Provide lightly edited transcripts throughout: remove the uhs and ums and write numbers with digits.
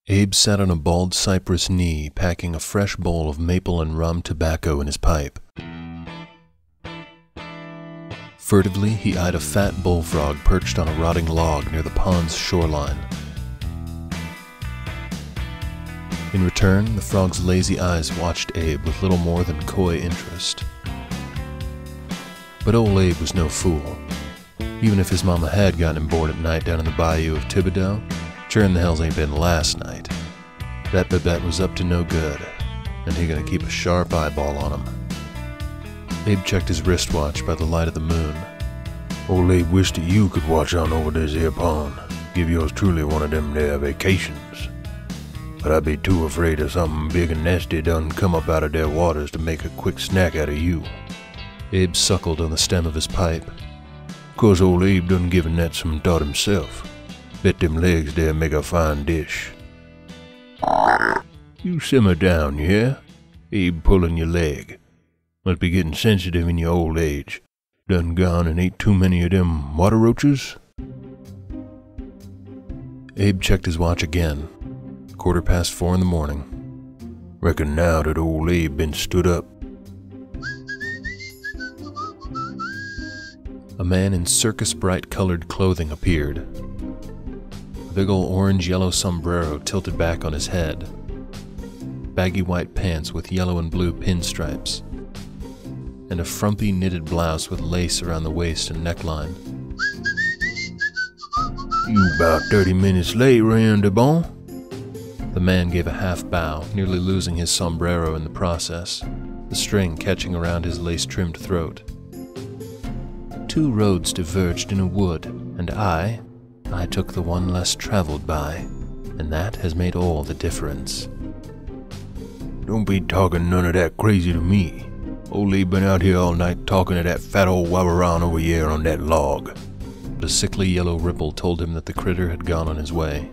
Abe sat on a bald cypress knee, packing a fresh bowl of maple and rum tobacco in his pipe. Furtively, he eyed a fat bullfrog perched on a rotting log near the pond's shoreline. In return, the frog's lazy eyes watched Abe with little more than coy interest. But old Abe was no fool. Even if his mama had gotten him bored at night down in the bayou of Thibodeau, sure in the hells ain't been last night. That Babette was up to no good, and he gonna keep a sharp eyeball on him. Abe checked his wristwatch by the light of the moon. Old Abe wished that you could watch on over this here pond. Give yours truly one of them there vacations. But I'd be too afraid of something big and nasty done come up out of their waters to make a quick snack out of you. Abe suckled on the stem of his pipe. Course old Abe done given that some thought himself. Bet them legs there make a fine dish. You simmer down, you hear? Abe pulling your leg. Must be getting sensitive in your old age. Done gone and ate too many of them water roaches? Abe checked his watch again. 4:15 in the morning. Reckon now that old Abe been stood up. A man in circus-bright-colored clothing appeared. A big ol' orange-yellow sombrero tilted back on his head. Baggy white pants with yellow and blue pinstripes. And a frumpy knitted blouse with lace around the waist and neckline. You about 30 minutes late, Rayon de Bon? The man gave a half bow, nearly losing his sombrero in the process, the string catching around his lace-trimmed throat. 2 roads diverged in a wood, and I took the one less traveled by, and that has made all the difference. Don't be talking none of that crazy to me. Old Abe been out here all night talking to that fat old wabaron over here on that log. A sickly yellow ripple told him that the critter had gone on his way.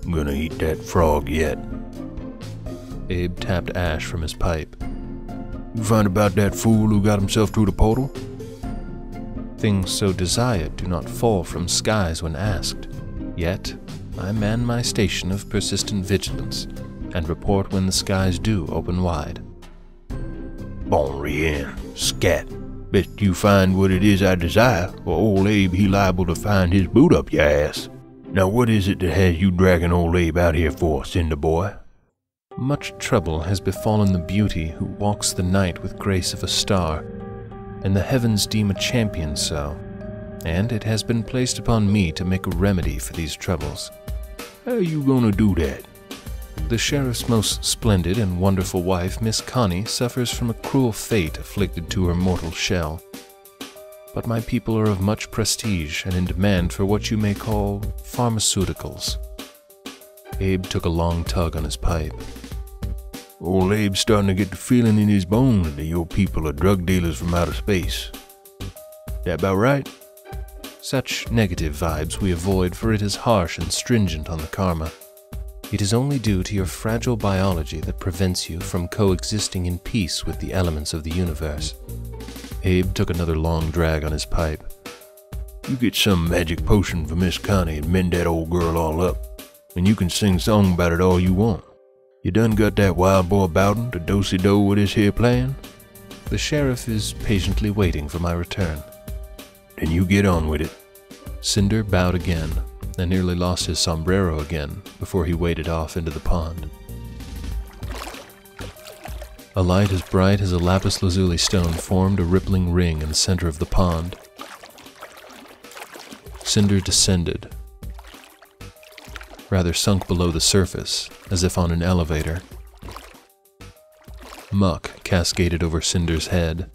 I'm gonna eat that frog yet. Abe tapped ash from his pipe. You find about that fool who got himself through the portal? Things so desired do not fall from skies when asked. Yet, I man my station of persistent vigilance, and report when the skies do open wide. Bon rien, scat. Best you find what it is I desire, or old Abe he liable to find his boot up your ass. Now what is it that has you dragging old Abe out here for, Cinder boy? Much trouble has befallen the beauty who walks the night with grace of a star, and the heavens deem a champion so, and it has been placed upon me to make a remedy for these troubles. How you gonna do that? The sheriff's most splendid and wonderful wife, Miss Connie, suffers from a cruel fate afflicted to her mortal shell. But my people are of much prestige and in demand for what you may call pharmaceuticals. Abe took a long tug on his pipe. Old Abe's starting to get the feeling in his bones that your people are drug dealers from outer space. That about right? Such negative vibes we avoid, for it is harsh and stringent on the karma. It is only due to your fragile biology that prevents you from coexisting in peace with the elements of the universe. Abe took another long drag on his pipe. You get some magic potion for Miss Connie and mend that old girl all up, and you can sing song about it all you want. You done got that wild boy Bowden to do-si-do with this here plan? The sheriff is patiently waiting for my return. Then you get on with it. Cinder bowed again, and nearly lost his sombrero again before he waded off into the pond. A light as bright as a lapis lazuli stone formed a rippling ring in the center of the pond. Cinder descended, rather sunk below the surface, as if on an elevator. Muck cascaded over Cinder's head.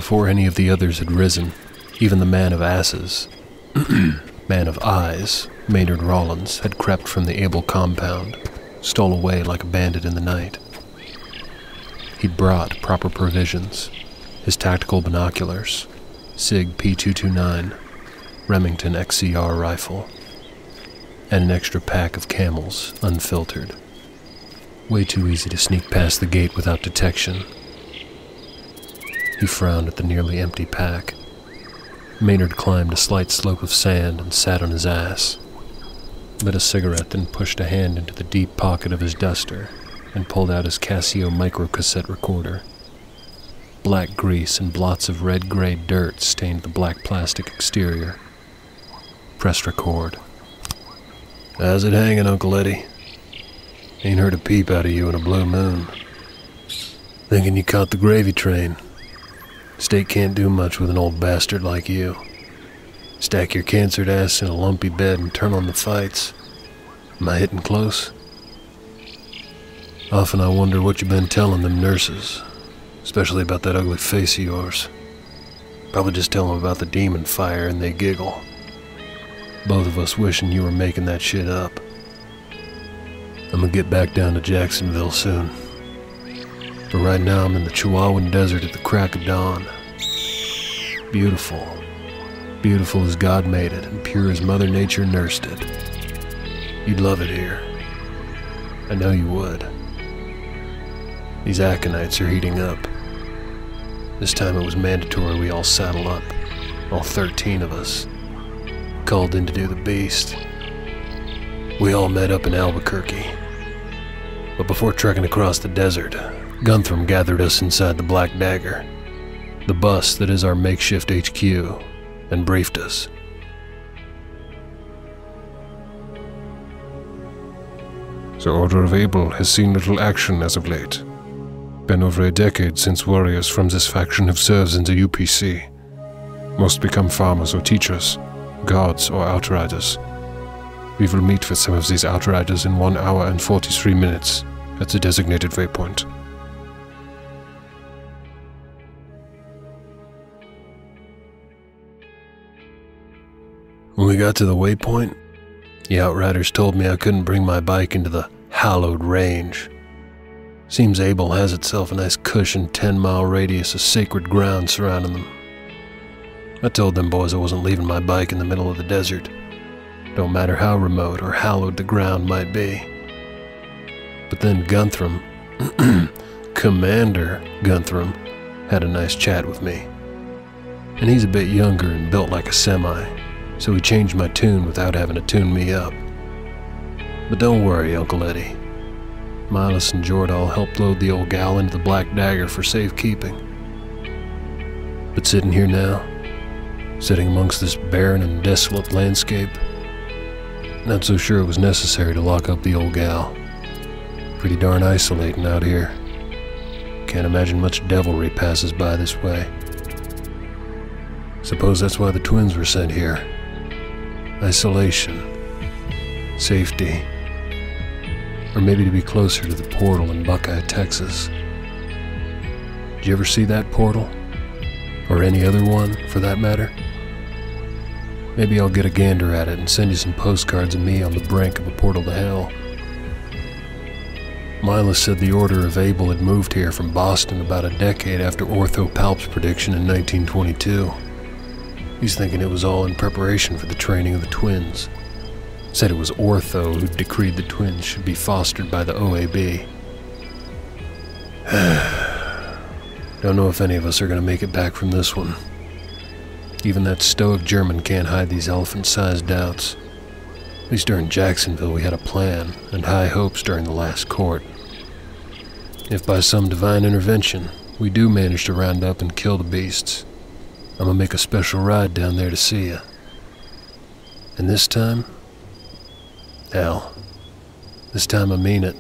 before any of the others had risen, even the man of asses, man of eyes, Maynard Rollins, had crept from the Able compound, stole away like a bandit in the night. He'd brought proper provisions, his tactical binoculars, SIG P229, Remington XCR rifle, and an extra pack of Camels, unfiltered. Way too easy to sneak past the gate without detection. He frowned at the nearly empty pack. Maynard climbed a slight slope of sand and sat on his ass, lit a cigarette, then pushed a hand into the deep pocket of his duster and pulled out his Casio microcassette recorder. Black grease and blots of red-gray dirt stained the black plastic exterior. Pressed record. How's it hanging, Uncle Eddie? Ain't heard a peep out of you in a blue moon. Thinking you caught the gravy train. State can't do much with an old bastard like you. Stack your cancered ass in a lumpy bed and turn on the fights. Am I hitting close? Often I wonder what you've been telling them nurses, especially about that ugly face of yours. Probably just tell them about the demon fire and they giggle. Both of us wishing you were making that shit up. I'm gonna get back down to Jacksonville soon. But right now I'm in the Chihuahuan Desert at the crack of dawn. Beautiful. Beautiful as God made it and pure as Mother Nature nursed it. You'd love it here. I know you would. These aconites are heating up. This time it was mandatory we all saddle up, all 13 of us. Called in to do the beast. We all met up in Albuquerque. But before trekking across the desert, Guntram gathered us inside the Black Dagger, the bus that is our makeshift HQ, and briefed us. The Order of Able has seen little action as of late. Been over a decade since warriors from this faction have served in the UPC. Most become farmers or teachers, guards or outriders. We will meet with some of these outriders in 1 hour and 43 minutes at the designated waypoint. When we got to the waypoint, the outriders told me I couldn't bring my bike into the hallowed range. Seems Able has itself a nice cushioned 10-mile radius of sacred ground surrounding them. I told them boys I wasn't leaving my bike in the middle of the desert. Don't matter how remote or hallowed the ground might be. But then Guntram, Commander Guntram, had a nice chat with me. And he's a bit younger and built like a semi, so he changed my tune without having to tune me up. But don't worry, Uncle Eddie. Milas and Jordal helped load the old gal into the Black Dagger for safekeeping. But sitting here now, sitting amongst this barren and desolate landscape, not so sure it was necessary to lock up the old gal. Pretty darn isolating out here. Can't imagine much devilry passes by this way. Suppose that's why the twins were sent here. Isolation. Safety. Or maybe to be closer to the portal in Buckeye, Texas. Did you ever see that portal? Or any other one, for that matter? Maybe I'll get a gander at it and send you some postcards of me on the brink of a portal to hell. Milas said the Order of Able had moved here from Boston about a decade after Ortho Palp's prediction in 1922. He's thinking it was all in preparation for the training of the twins. Said it was Ortho who decreed the twins should be fostered by the OAB. Don't know if any of us are going to make it back from this one. Even that stoic German can't hide these elephant-sized doubts. At least during Jacksonville we had a plan and high hopes during the last court. If by some divine intervention we do manage to round up and kill the beasts, I'm gonna make a special ride down there to see you. And this time, hell, this time I mean it.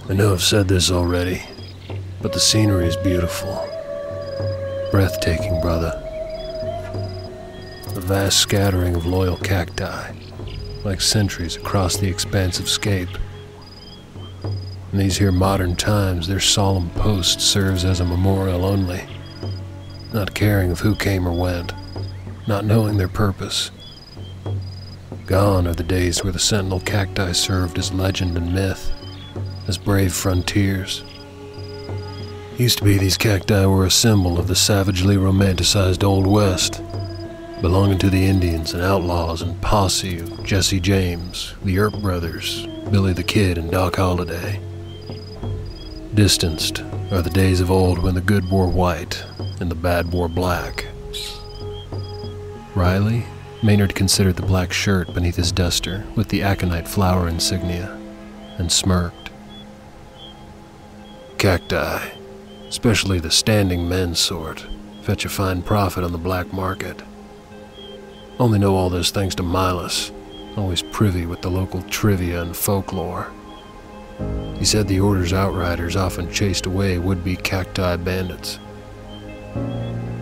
I know I've said this already, but the scenery is beautiful. Breathtaking, brother. A vast scattering of loyal cacti, like sentries across the expanse of scape. In these here modern times, their solemn post serves as a memorial only, not caring of who came or went, not knowing their purpose. Gone are the days where the sentinel cacti served as legend and myth, as brave frontiers. Used to be these cacti were a symbol of the savagely romanticized Old West, belonging to the Indians and outlaws and posse of Jesse James, the Earp brothers, Billy the Kid, and Doc Holliday. Distanced are the days of old when the good wore white and the bad wore black. Riley, Maynard considered the black shirt beneath his duster with the aconite flower insignia, and smirked. Cacti, especially the standing men sort, fetch a fine profit on the black market. Only know all this thanks to Milas, always privy with the local trivia and folklore. He said the Order's outriders often chased away would-be cacti bandits.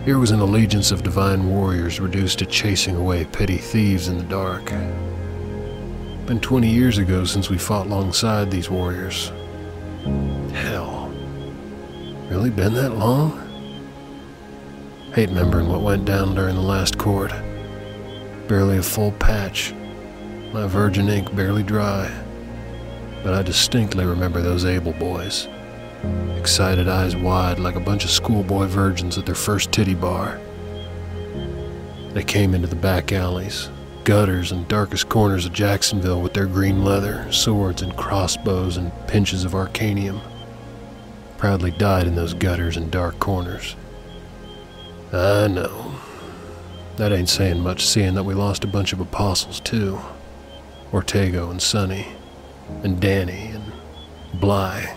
Here was an allegiance of divine warriors reduced to chasing away petty thieves in the dark. Been 20 years ago since we fought alongside these warriors. Hell, really been that long? Hate remembering what went down during the last court. Barely a full patch, my virgin ink barely dry. But I distinctly remember those able boys, excited eyes wide like a bunch of schoolboy virgins at their first titty bar. They came into the back alleys, gutters, and darkest corners of Jacksonville with their green leather, swords and crossbows and pinches of arcanium. Proudly died in those gutters and dark corners. I know. That ain't saying much, seeing that we lost a bunch of apostles too. Ortego and Sonny, and Danny, and Bly.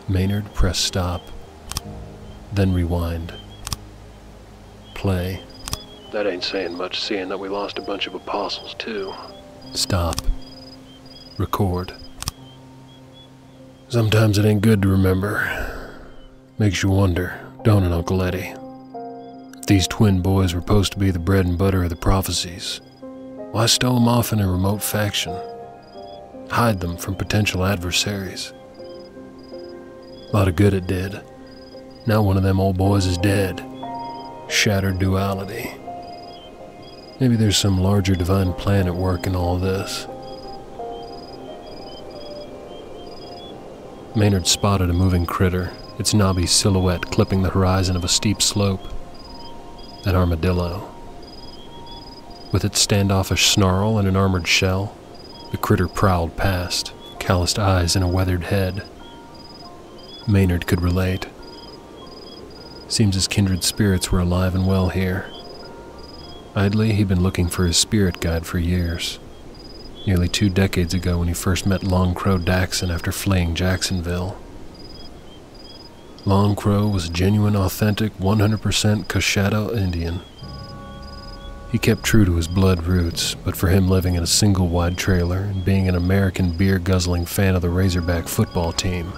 Maynard pressed stop, then rewind. Play. That ain't saying much, seeing that we lost a bunch of apostles too. Stop. Record. Sometimes it ain't good to remember. Makes you wonder, don't it, Uncle Eddie? If these twin boys were supposed to be the bread and butter of the prophecies, why stow them off in a remote faction? Hide them from potential adversaries. A lot of good it did. Now one of them old boys is dead. Shattered duality. Maybe there's some larger divine plan at work in all this. Maynard spotted a moving critter, its knobby silhouette clipping the horizon of a steep slope. An armadillo. With its standoffish snarl and an armored shell, the critter prowled past, calloused eyes and a weathered head. Maynard could relate. Seems his kindred spirits were alive and well here. Idly, he'd been looking for his spirit guide for years. Nearly 2 decades ago when he first met Long Crow Daxon after fleeing Jacksonville. Long Crow was a genuine, authentic, 100% Coshado Indian. He kept true to his blood roots, but for him living in a single-wide trailer and being an American beer-guzzling fan of the Razorback football team,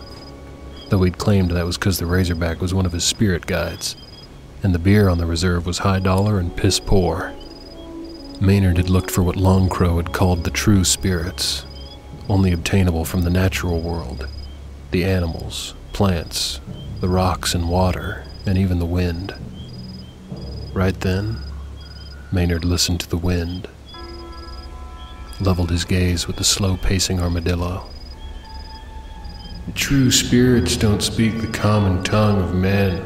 though he'd claimed that was because the Razorback was one of his spirit guides, and the beer on the reserve was high dollar and piss poor. Maynard had looked for what Long Crow had called the true spirits, only obtainable from the natural world, the animals, plants, the rocks and water, and even the wind. Right then, Maynard listened to the wind, leveled his gaze with the slow-pacing armadillo. The true spirits don't speak the common tongue of men,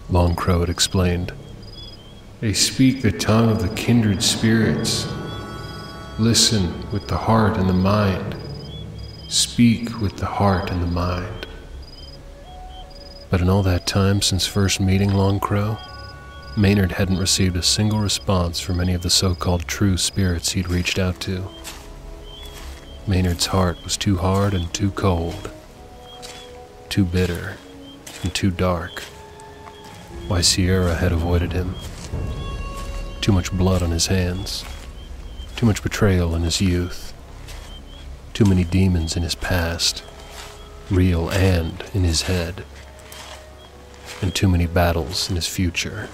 Long Crow had explained. They speak the tongue of the kindred spirits. Listen with the heart and the mind. Speak with the heart and the mind. But in all that time since first meeting Long Crow, Maynard hadn't received a single response from any of the so-called true spirits he'd reached out to. Maynard's heart was too hard and too cold, too bitter and too dark. Why Sierra had avoided him. Too much blood on his hands, too much betrayal in his youth, too many demons in his past, real and in his head, and too many battles in his future.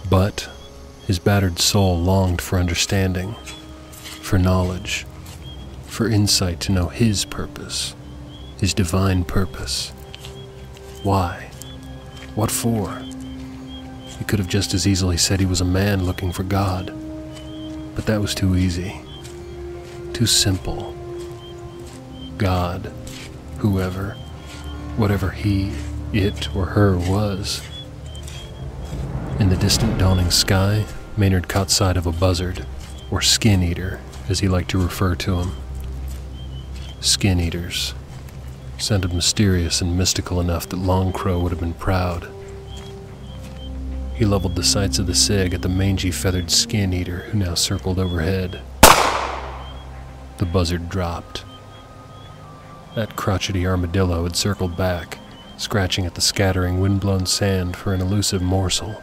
But His battered soul longed for understanding, for knowledge, for insight to know his purpose, his divine purpose. Why? What for? He could have just as easily said he was a man looking for God, but that was too easy, too simple. God, whoever, whatever he, it, or her was. In the distant dawning sky, Maynard caught sight of a buzzard, or skin eater, as he liked to refer to him. Skin eaters sounded mysterious and mystical enough that Long Crow would have been proud. He leveled the sights of the SIG at the mangy feathered skin eater who now circled overhead. The buzzard dropped. That crotchety armadillo had circled back, scratching at the scattering wind-blown sand for an elusive morsel,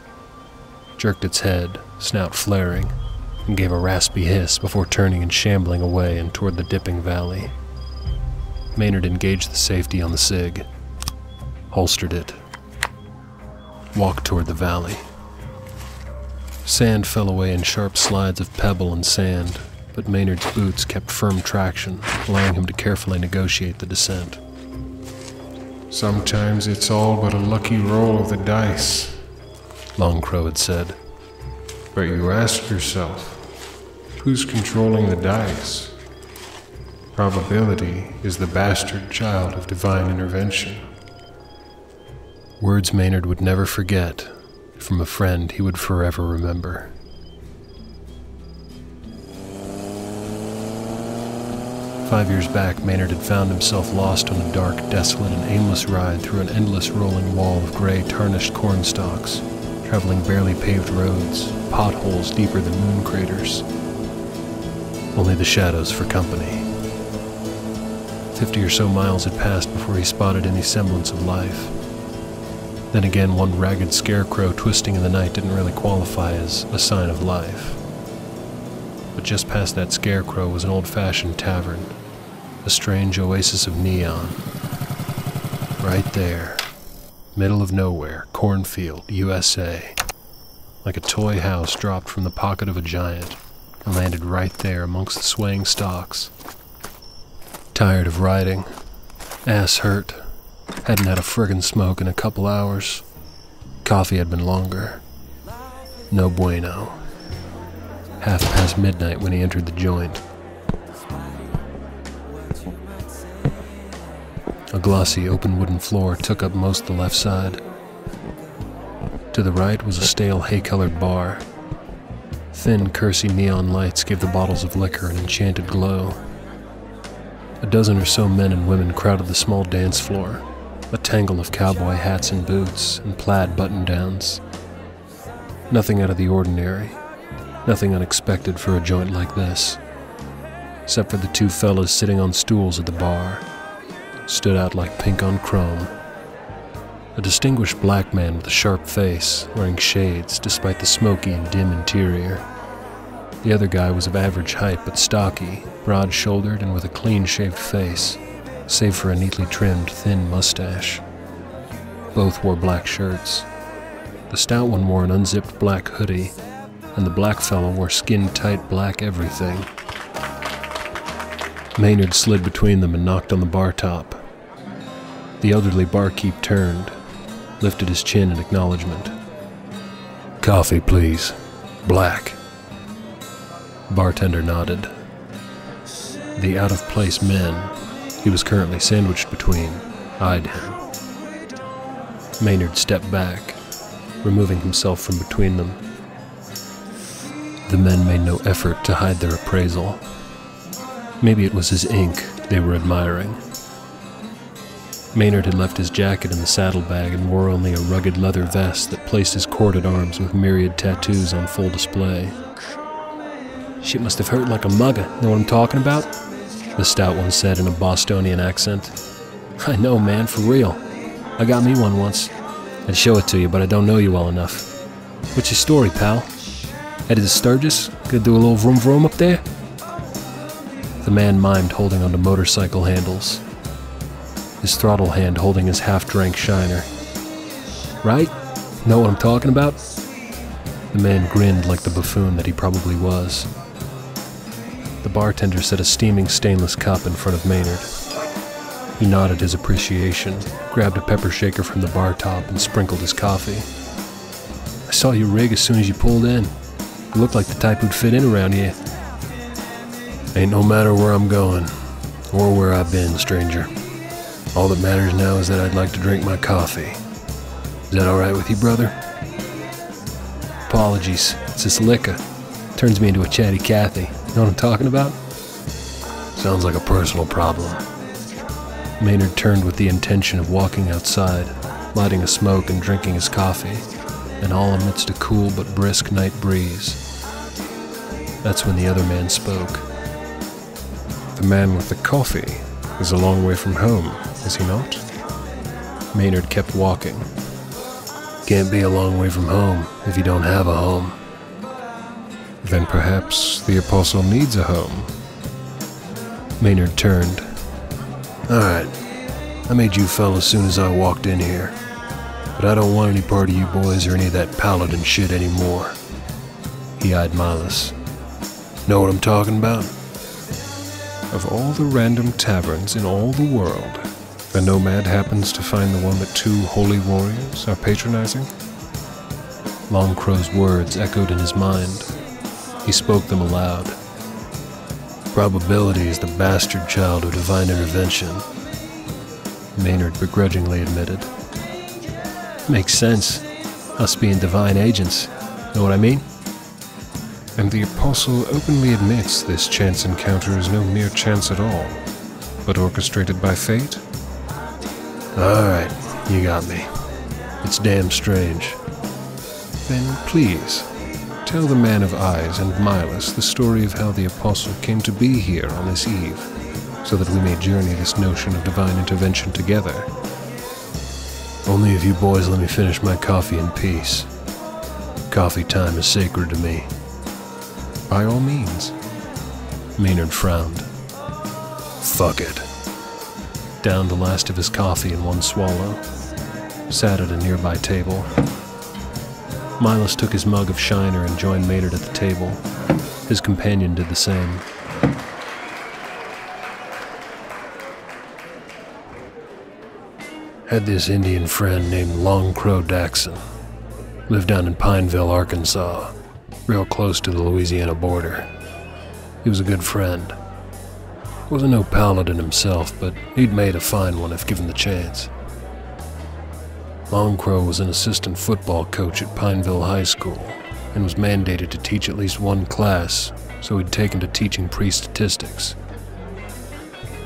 jerked its head, snout flaring, and gave a raspy hiss before turning and shambling away and toward the dipping valley. Maynard engaged the safety on the SIG, holstered it, walked toward the valley. Sand fell away in sharp slides of pebble and sand, but Maynard's boots kept firm traction, allowing him to carefully negotiate the descent. Sometimes it's all but a lucky roll of the dice, Long Crow had said. but you ask yourself, who's controlling the dice? Probability is the bastard child of divine intervention. Words Maynard would never forget, from a friend he would forever remember. "5 years back, Maynard had found himself lost on a dark, desolate, and aimless ride through an endless rolling wall of gray, tarnished corn stalks, traveling barely paved roads, potholes deeper than moon craters. Only the shadows for company. 50 or so miles had passed before he spotted any semblance of life. Then again, one ragged scarecrow twisting in the night didn't really qualify as a sign of life. But just past that scarecrow was an old-fashioned tavern, a strange oasis of neon. Right there, middle of nowhere, cornfield, USA. Like a toy house dropped from the pocket of a giant and landed right there amongst the swaying stalks. Tired of riding, ass hurt, hadn't had a friggin' smoke in a couple hours. Coffee had been longer. No bueno. midnight when he entered the joint. A glossy open wooden floor took up most of the left side. To the right was a stale hay-colored bar. Thin, cursy neon lights gave the bottles of liquor an enchanted glow. A dozen or so men and women crowded the small dance floor, a tangle of cowboy hats and boots and plaid button-downs. Nothing out of the ordinary, nothing unexpected for a joint like this, except for the two fellas sitting on stools at the bar. Stood out like pink on chrome. A distinguished black man with a sharp face, wearing shades despite the smoky and dim interior. The other guy was of average height but stocky, broad-shouldered and with a clean-shaved face, save for a neatly trimmed, thin mustache. Both wore black shirts. The stout one wore an unzipped black hoodie, and the black fellow wore skin-tight black everything. Maynard slid between them and knocked on the bar top. The elderly barkeep turned, lifted his chin in acknowledgement. "Coffee, please. Black." Bartender nodded. The out-of-place men he was currently sandwiched between eyed him. Maynard stepped back, removing himself from between them. The men made no effort to hide their appraisal. Maybe it was his ink they were admiring. Maynard had left his jacket in the saddlebag and wore only a rugged leather vest that placed his corded arms with myriad tattoos on full display. "Shit must have hurt like a mugger, know what I'm talking about?" the stout one said in a Bostonian accent. "I know, man, for real. I got me one once. I'd show it to you, but I don't know you well enough. What's your story, pal? Headed to Sturgis? Gonna do a little vroom vroom up there?" The man mimed holding onto motorcycle handles, his throttle hand holding his half-drank shiner. "Right? Know what I'm talking about?" The man grinned like the buffoon that he probably was. The bartender set a steaming stainless cup in front of Maynard. He nodded his appreciation, grabbed a pepper shaker from the bar top, and sprinkled his coffee. "I saw you rig as soon as you pulled in. You look like the type who'd fit in around here." Ain't no matter where I'm going, or where I've been, stranger. All that matters now is that I'd like to drink my coffee. Is that alright with you, brother? Apologies, it's this liquor. Turns me into a chatty Cathy. You know what I'm talking about? Sounds like a personal problem. Maynard turned with the intention of walking outside, lighting a smoke and drinking his coffee, and all amidst a cool but brisk night breeze. That's when the other man spoke. The man with the coffee is a long way from home, is he not? Maynard kept walking. Can't be a long way from home if you don't have a home. Then perhaps the apostle needs a home. Maynard turned. Alright, I made you fellas as soon as I walked in here, but I don't want any part of you boys or any of that paladin shit anymore. He eyed Milas. Know what I'm talking about? Of all the random taverns in all the world, the nomad happens to find the one that two holy warriors are patronizing? Long Crow's words echoed in his mind. He spoke them aloud. Probability is the bastard child of divine intervention, Maynard begrudgingly admitted. Makes sense. Us being divine agents. Know what I mean? And the apostle openly admits this chance encounter is no mere chance at all, but orchestrated by fate? Alright, you got me. It's damn strange. Then please, tell the man of eyes and Milas the story of how the apostle came to be here on this eve, so that we may journey this notion of divine intervention together. Only if you boys let me finish my coffee in peace. Coffee time is sacred to me. By all means. Maynard frowned. Fuck it. Downed the last of his coffee in one swallow. Sat at a nearby table. Milas took his mug of Shiner and joined Maynard at the table. His companion did the same. Had this Indian friend named Long Crow Daxon. Lived down in Pineville, Arkansas, real close to the Louisiana border. He was a good friend. Wasn't no paladin himself, but he'd made a fine one if given the chance. Long Crow was an assistant football coach at Pineville High School and was mandated to teach at least one class, so he'd taken to teaching pre-statistics.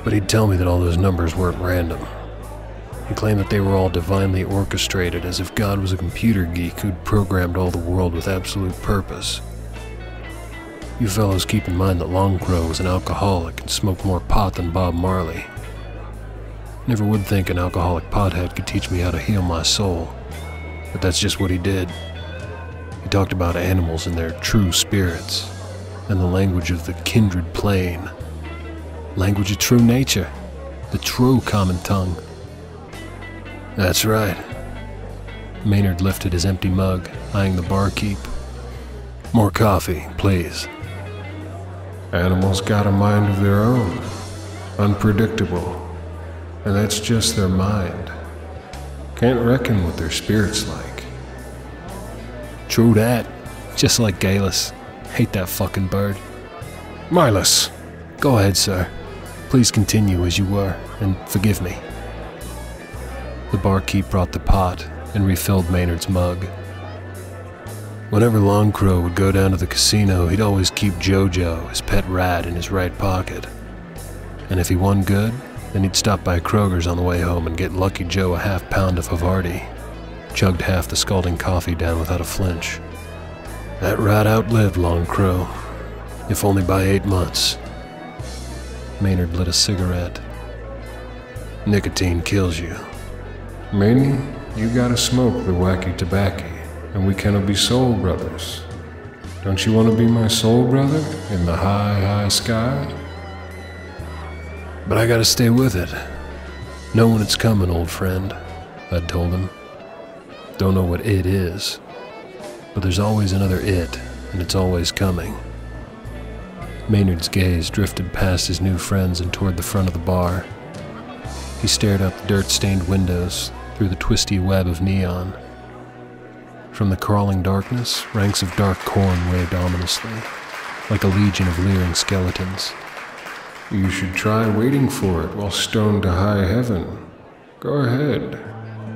But he'd tell me that all those numbers weren't random. He claimed that they were all divinely orchestrated, as if God was a computer geek who'd programmed all the world with absolute purpose. You fellows keep in mind that Long Crow was an alcoholic and smoked more pot than Bob Marley. Never would think an alcoholic pothead could teach me how to heal my soul, but that's just what he did. He talked about animals and their true spirits, and the language of the kindred plane. Language of true nature, the true common tongue. That's right. Maynard lifted his empty mug, eyeing the barkeep. More coffee, please. Animals got a mind of their own, unpredictable, and that's just their mind. Can't reckon what their spirit's like. True that. Just like Galus. Hate that fucking bird. Milas! Go ahead, sir. Please continue as you were, and forgive me. The barkeep brought the pot and refilled Maynard's mug. Whenever Long Crow would go down to the casino, he'd always keep Jojo, his pet rat, in his right pocket. And if he won good, then he'd stop by Kroger's on the way home and get Lucky Joe a half-pound of Havarti. Chugged half the scalding coffee down without a flinch. That rat outlived Long Crow, if only by 8 months. Maynard lit a cigarette. Nicotine kills you. Manny, you gotta smoke the wacky tobacco, and we cannot be soul brothers. Don't you want to be my soul brother in the high, high sky? But I gotta stay with it. Know when it's coming, old friend, I'd told him. Don't know what it is. But there's always another it, and it's always coming. Maynard's gaze drifted past his new friends and toward the front of the bar. He stared out the dirt-stained windows through the twisty web of neon. From the crawling darkness, ranks of dark corn waved ominously, like a legion of leering skeletons. You should try waiting for it while stoned to high heaven. Go ahead.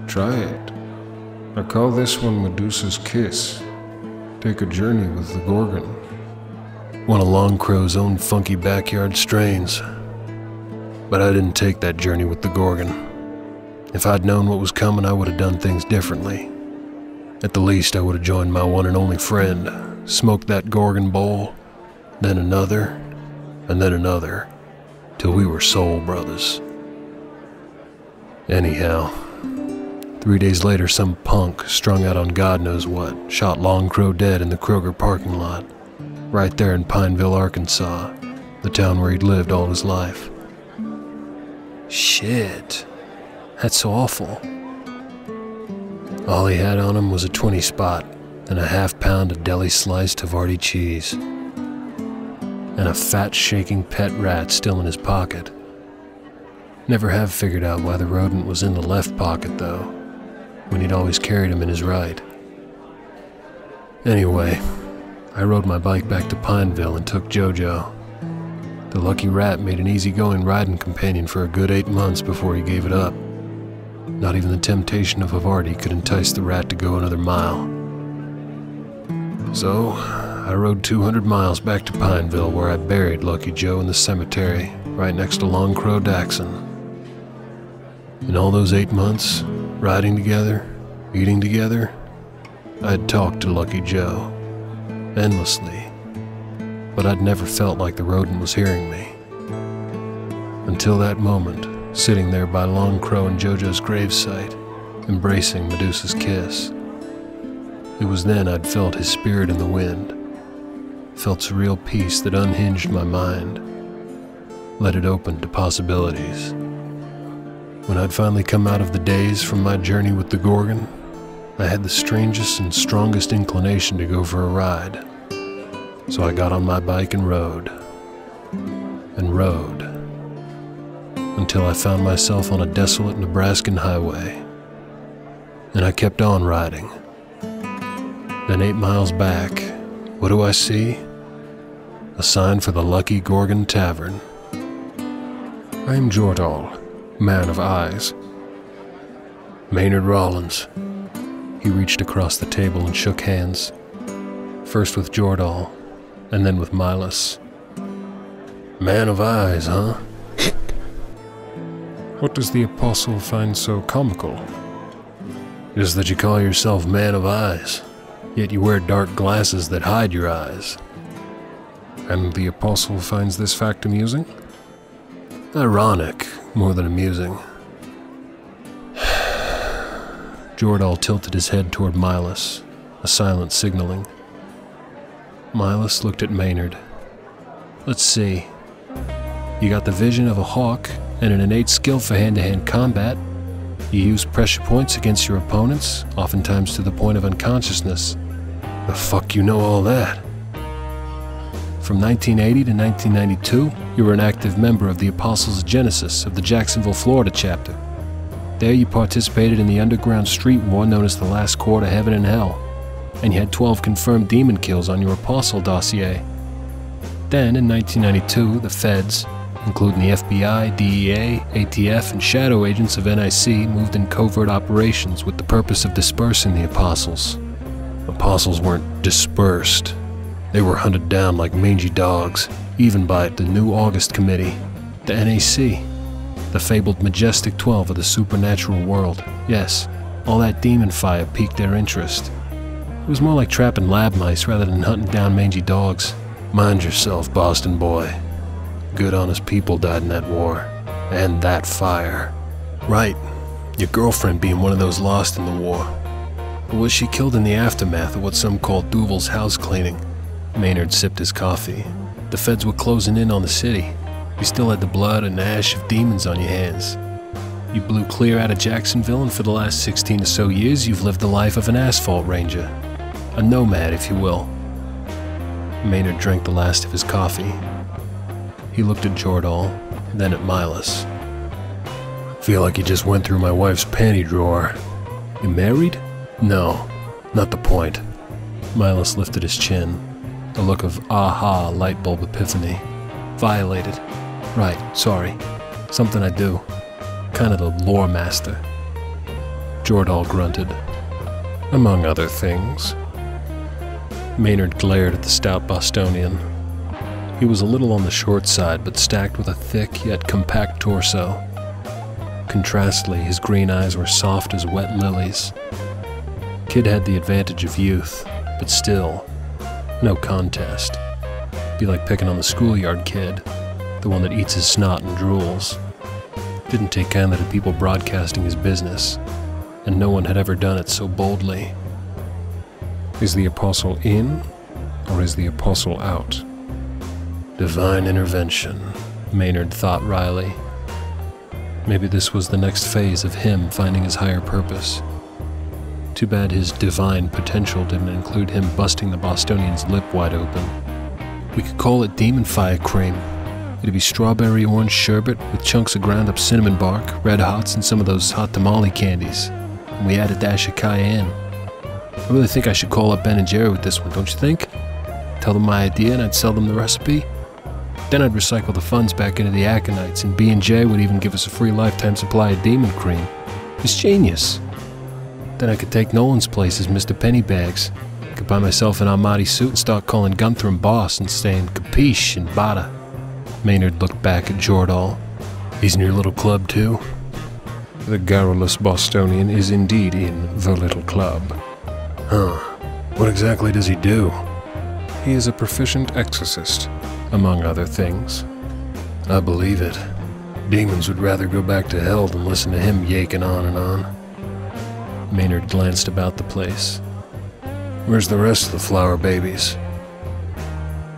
Try it. I call this one Medusa's Kiss. Take a journey with the Gorgon. One of Longcrow's own funky backyard strains. But I didn't take that journey with the Gorgon. If I'd known what was coming, I would have done things differently. At the least, I would have joined my one and only friend, smoked that Gorgon bowl, then another, and then another, till we were soul brothers. Anyhow, 3 days later, some punk, strung out on God knows what, shot Longcrow dead in the Kroger parking lot, right there in Pineville, Arkansas, the town where he'd lived all his life. Shit. That's so awful. All he had on him was a 20 spot and a half-pound of deli-sliced Havarti cheese. And a fat, shaking pet rat still in his pocket. Never have figured out why the rodent was in the left pocket, though, when he'd always carried him in his right. Anyway, I rode my bike back to Pineville and took JoJo. The lucky rat made an easygoing riding companion for a good 8 months before he gave it up. Not even the temptation of Havarti could entice the rat to go another mile. So, I rode 200 miles back to Pineville, where I buried Lucky Joe in the cemetery, right next to Longcrow Daxon. In all those 8 months, riding together, eating together, I had talked to Lucky Joe, endlessly, but I'd never felt like the rodent was hearing me. Until that moment, sitting there by Longcrow and JoJo's gravesite, embracing Medusa's kiss. It was then I'd felt his spirit in the wind, felt surreal peace that unhinged my mind, let it open to possibilities. When I'd finally come out of the daze from my journey with the Gorgon, I had the strangest and strongest inclination to go for a ride. So I got on my bike and rode, until I found myself on a desolate Nebraskan highway. And I kept on riding. Then 8 miles back, what do I see? A sign for the Lucky Gorgon Tavern. I am Jordal, man of eyes. Maynard Rollins. He reached across the table and shook hands, first with Jordal, and then with Milas. Man of eyes, huh? What does the apostle find so comical? Just that you call yourself man of eyes, yet you wear dark glasses that hide your eyes. And the apostle finds this fact amusing? Ironic, more than amusing. Jordal tilted his head toward Milas, a silent signaling. Milas looked at Maynard. Let's see. You got the vision of a hawk and an innate skill for hand-to-hand combat. You use pressure points against your opponents, oftentimes to the point of unconsciousness. The fuck you know all that? From 1980 to 1992, you were an active member of the Apostles of Genesis of the Jacksonville, Florida chapter. There you participated in the underground street war known as the Last Court of Heaven and Hell, and you had 12 confirmed demon kills on your apostle dossier. Then, in 1992, the feds, including the FBI, DEA, ATF, and shadow agents of NIC, moved in covert operations with the purpose of dispersing the apostles. Apostles weren't dispersed. They were hunted down like mangy dogs, even by the New August Committee, the NAC, the fabled Majestic 12 of the supernatural world. Yes, all that demon fire piqued their interest. It was more like trapping lab mice rather than hunting down mangy dogs. Mind yourself, Boston boy. Good honest people died in that war. And that fire. Right, your girlfriend being one of those lost in the war. Or was she killed in the aftermath of what some call Duval's house cleaning? Maynard sipped his coffee. The feds were closing in on the city. You still had the blood and ash of demons on your hands. You blew clear out of Jacksonville, and for the last 16 or so years, you've lived the life of an asphalt ranger. A nomad, if you will. Maynard drank the last of his coffee. He looked at Jordal, then at Milas. Feel like you just went through my wife's panty drawer. You married? No, not the point. Milas lifted his chin, a look of aha light bulb epiphany. Violated. Right, sorry. Something I do. Kind of the lore master. Jordal grunted. Among other things. Maynard glared at the stout Bostonian. He was a little on the short side, but stacked with a thick yet compact torso. Contrastly, his green eyes were soft as wet lilies. Kid had the advantage of youth, but still, no contest. Be like picking on the schoolyard kid, the one that eats his snot and drools. Didn't take kindly to people broadcasting his business, and no one had ever done it so boldly. Is the apostle in, or is the apostle out? Divine intervention, Maynard thought wryly. Maybe this was the next phase of him finding his higher purpose. Too bad his divine potential didn't include him busting the Bostonian's lip wide open. We could call it demon fire cream. It'd be strawberry orange sherbet with chunks of ground up cinnamon bark, red hots, and some of those hot tamale candies. And we add a dash of cayenne. I really think I should call up Ben and Jerry with this one, don't you think? Tell them my idea and I'd sell them the recipe. Then I'd recycle the funds back into the Aconites, and B&J would even give us a free lifetime supply of demon cream. It's genius. Then I could take Nolan's place as Mr. Pennybags. Could buy myself an Armani suit and start calling Gunther and Boss and saying Capiche and Bada. Maynard looked back at Jordal. He's in your little club too? The garrulous Bostonian is indeed in the little club. Huh. What exactly does he do? He is a proficient exorcist, among other things. I believe it. Demons would rather go back to hell than listen to him yaking on and on. Maynard glanced about the place. Where's the rest of the flower babies?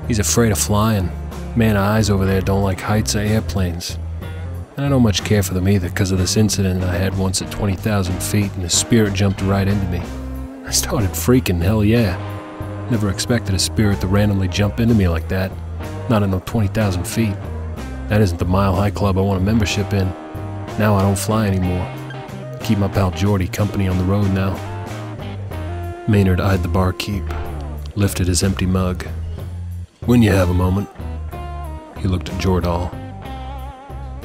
He's afraid of flying. Man, eyes over there don't like heights or airplanes. And I don't much care for them either because of this incident I had once at 20,000 feet and his spirit jumped right into me. I started freaking, hell yeah. Never expected a spirit to randomly jump into me like that. Not at no 20,000 feet. That isn't the Mile High Club I want a membership in. Now I don't fly anymore. Keep my pal Jordy company on the road now. Maynard eyed the barkeep, lifted his empty mug. When you have a moment. He looked at Jordal.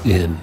In.